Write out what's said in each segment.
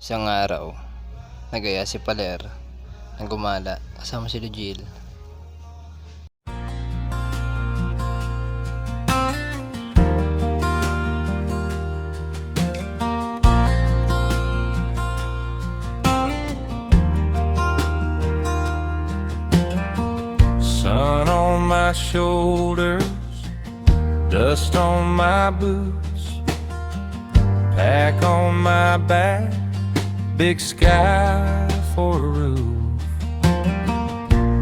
Isang araw, nagaya si Paler ng gumala kasama si Lugil. Sun on my shoulders, dust on my boots, pack on my back, big sky for a roof,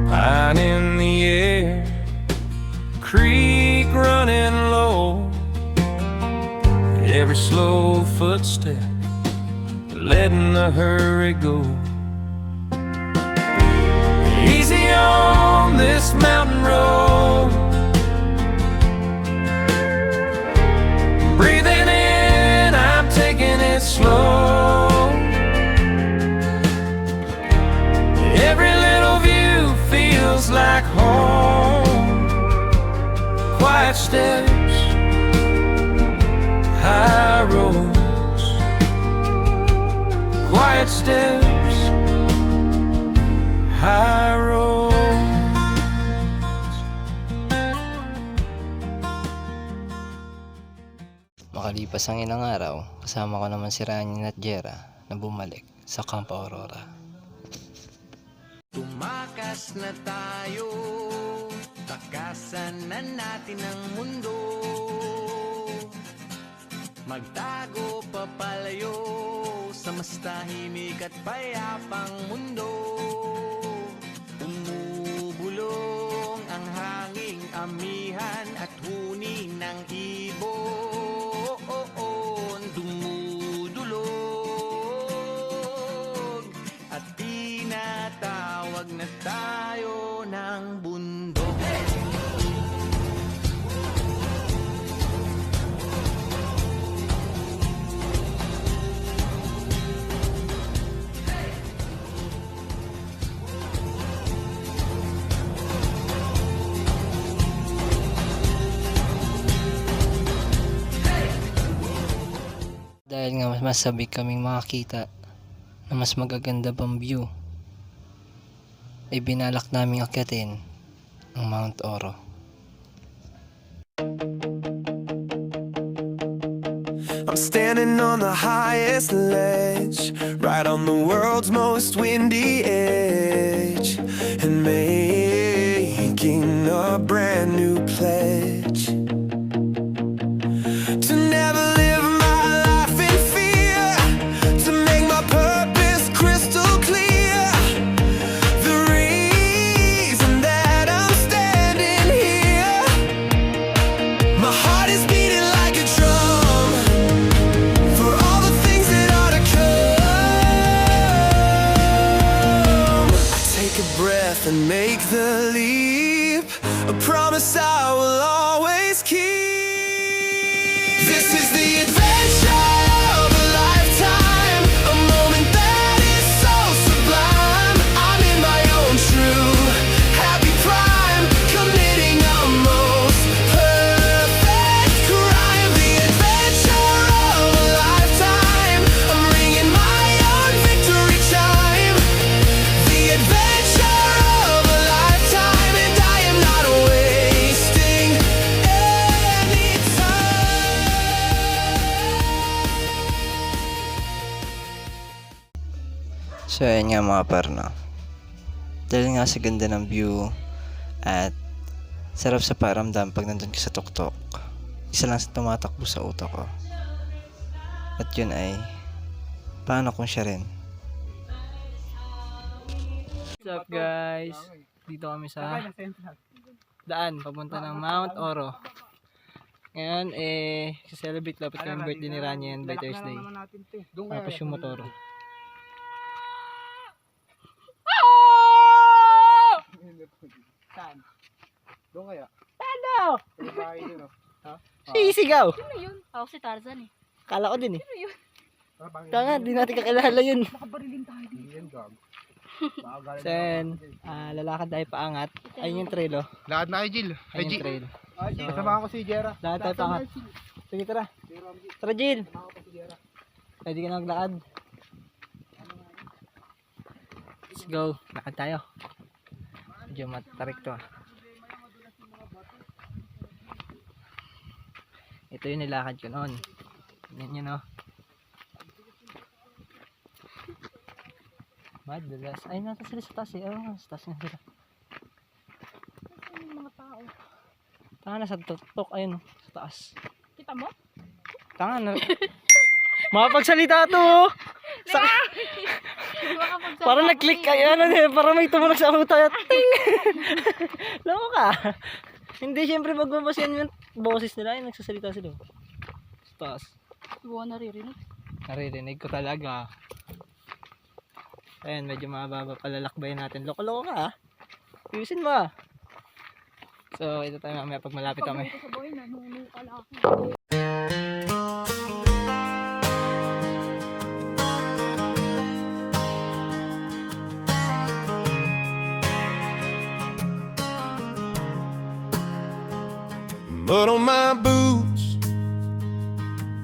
pine in the air, creek running low, every slow footstep letting the hurry go. Easy on this mountain road, breathing in, I'm taking it slow. Every little view feels like home. Quiet steps, high roads. Quiet steps, high roads. Makalipas ang ilang araw, kasama ko naman si Rani at Jera na bumalik sa Camp Aurora. Tumakas na tayo, takasan na natin ang mundo. Magtago papalayo sa mas tahimik at payapang mundo. Umubulong ang hanging amihan at huni ng ibon. Dumudulog at tinatawag na tayo ng bundok. Dahil nga mas sabik kaming makakita na mas magaganda pang view, ay binalak naming akyatin ang Mount Oro. I'm standing on the highest ledge, right on the world's most windy edge, and making a brand new pledge to never live my life in fear, to make my purpose crystal clear. The reason that I'm standing here, my heart is beating like a drum for all the things that are to come. Take a breath and make the leap, a promise I will always keep. This is the adventure of a lifetime, a moment that is so sublime. I'm in my own true happy prime, committing a most perfect crime. The adventure of a lifetime, I'm ringing my own victory chime. The adventure of a lifetime, and I am not wasting any time. So ayan nga mga parno, dahil nga sa ganda ng view at sarap sa paramdam pag nandun ka sa tuktok, isa lang sa tumatakbo sa utak ko, at yun ay paano kung siya rin. What's up guys, dito kami sa daan papunta ng Mount Oro. Ngayon celebrate lapit kami birthday ni Rani by Thursday, tapos yung motor. Saan? Doon kaya? Ano? May bahay dun, oh. Sisigaw! Sino yun? Ako si Tarzan eh. Kala ko din eh. Sino yun? Tanga, di natin kakilala yun. Nakabarilin tayo dito. Yan, gago. Sen, lalakad tayo paangat. Ayun yung trail oh. Lakad na kay Jill. Ayun yung trail. Kasama ko si Jera. Lakad tayo paangat. Sige tara. Tara Jill. Pwede ka na maglakad. Let's go. Lakad tayo. Medyo matarik to ah. Ito yung nilakad ko noon. Yan yun oh. Madalas. Ay, nasa sila sa taas eh. Oh, sa taas na sila. Saan yung mga tao? Tanga na sa tuktok. Ayun oh, sa taas. Kita mo? Tanga na. Makapagsalita to oh. Parang nag-click kayo. Ano eh. Parang may tumunog sa ulo tayo. Ting! Loko ka. Hindi, syempre magbabasihan yung boses nila. Ay, nagsasalita sila. Sa taas. Buwan naririnig. Naririnig ko talaga. Ayan, medyo mababa palalakbayin natin. Loko-loko ka ah. Ayusin mo ah. So, ito tayo mamaya pag malapit kami. Pag sa boy, nanunukal ako. Mud on my boots,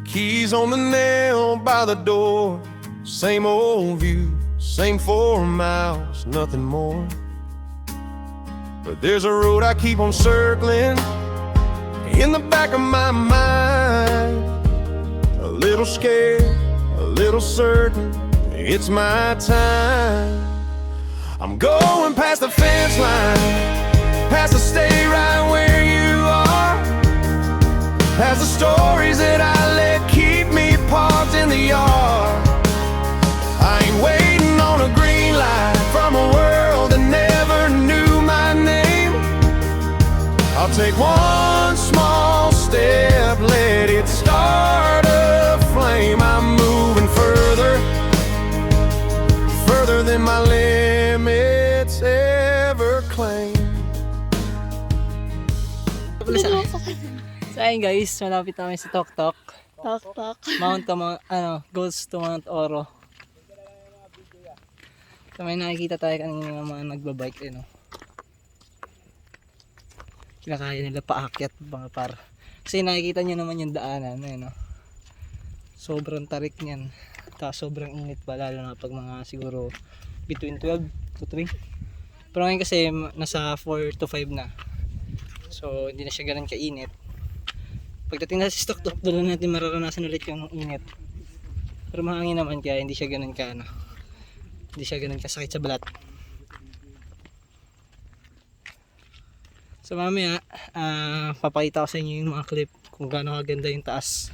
keys on the nail by the door. Same old view, same 4 miles, nothing more. But there's a road I keep on circling in the back of my mind. A little scared, a little certain, it's my time. I'm going past the fence line, past the stay right where you are, past the stories that I let keep me parked in the yard. I ain't waiting on a green light from a world that never knew my name. I'll take one small step, let it start a flame. I'm moving further, further than my limits ever claim. So ayun guys, malapit namin sa Tok Tok. Tok. Goes to Mount Oro. So may nakikita tayo kanina ng mga nagbabike eh no. Kinakaya nila paakyat mga par. Kasi nakikita nyo naman yung daanan eh no. Sobrang tarik niyan. Tapos sobrang init pa lalo na pag mga siguro between 12 to 3. Pero ngayon kasi nasa 4 to 5 na. So hindi na siya ganun kainit. Pagdating na sa Tok Tok, doon natin mararanasan ulit yung init. Pero mahangin naman kaya hindi siya ganun ka ano. Hindi siya ganun kasakit sa balat. So mamaya, papakita ko sa inyo yung mga clip kung gaano kaganda yung taas.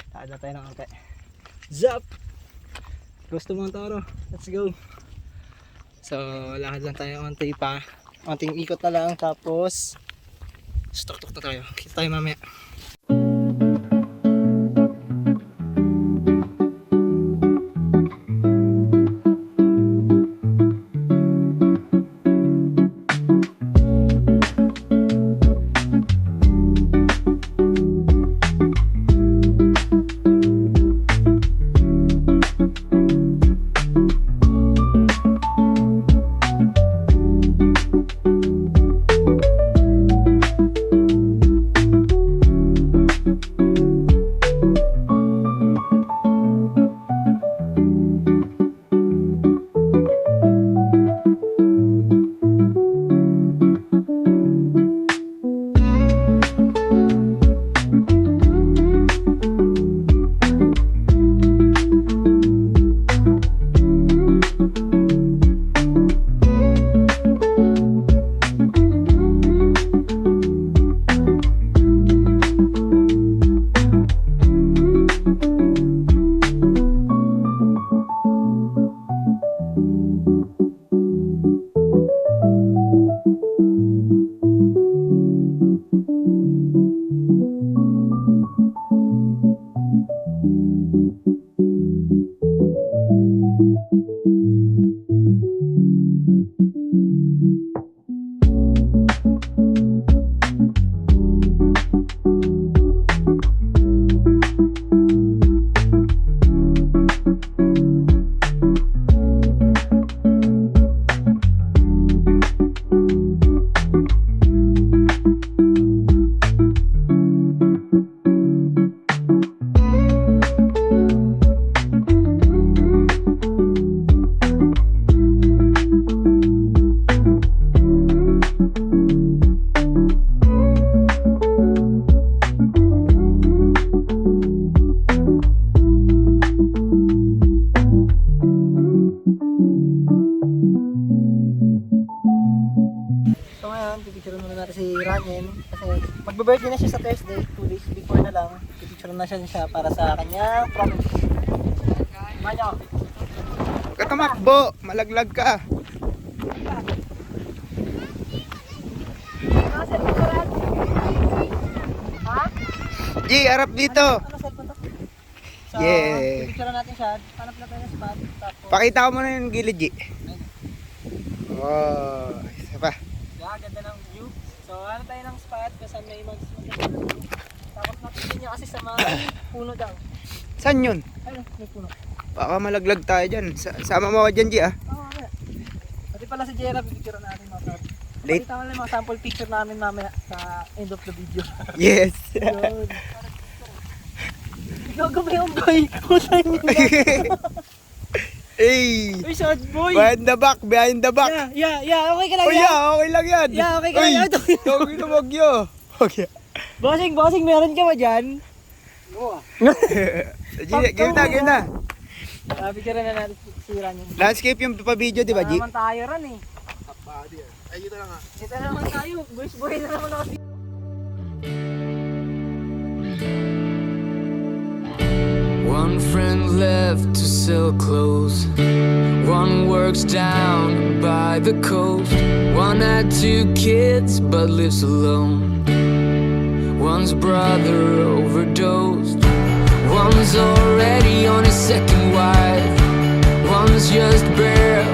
Taada tayo ng konti. Zap! Close to Mount Oro. Let's go! So lakad lang tayo konti pa. Konting ikot na lang tapos Tok Tok na tayo. Kita tayo mamaya. sa Thursday, 2 days before na lang, pipicture na siya para sa kanyang promise. Manyo. Katamakbo, malaglag ka. Ha? G, harap dito. Ano cellphone to? So, Yeah. pipicture natin siya. Hanap na tayo ng spot. Tapos, Pakita ko muna yung gilid, G. Oh, isa pa. yeah, ganda ng view. So, hanap tayo ng spot kung saan may tapos napitin niya kasi sa mga puno daw. Saan yun? Ayun, may puno. Baka malaglag tayo dyan. Sama mo ako dyan, G, ah. Oo, kaya. Pati pala si Jera, pipicture natin mga tao. Late. Pakita ko lang yung mga sample picture namin mamaya sa end of the video. Yes. Yun. Gagawin yung boy. Puta niyo. Hey! Uy, short boy. Behind the back, behind the back. Yeah. Okay ka lang, Oh yeah, okay lang yan. Yeah, okay ka lang. Uy, Ito. tawagin na bagyo. Okay. Bossing, meron ka ba dyan? Oo. Game na. Picture na natin sira niyo. Landscape yung pa-video, di ba, G? Naman tayo ran eh. Ay, dito lang, ah. Ito naman tayo. Boys na naman ako. One friend left to sell clothes. One works down by the coast. One had 2 kids but lives alone. One's brother overdosed. One's already on his second wife. One's just barely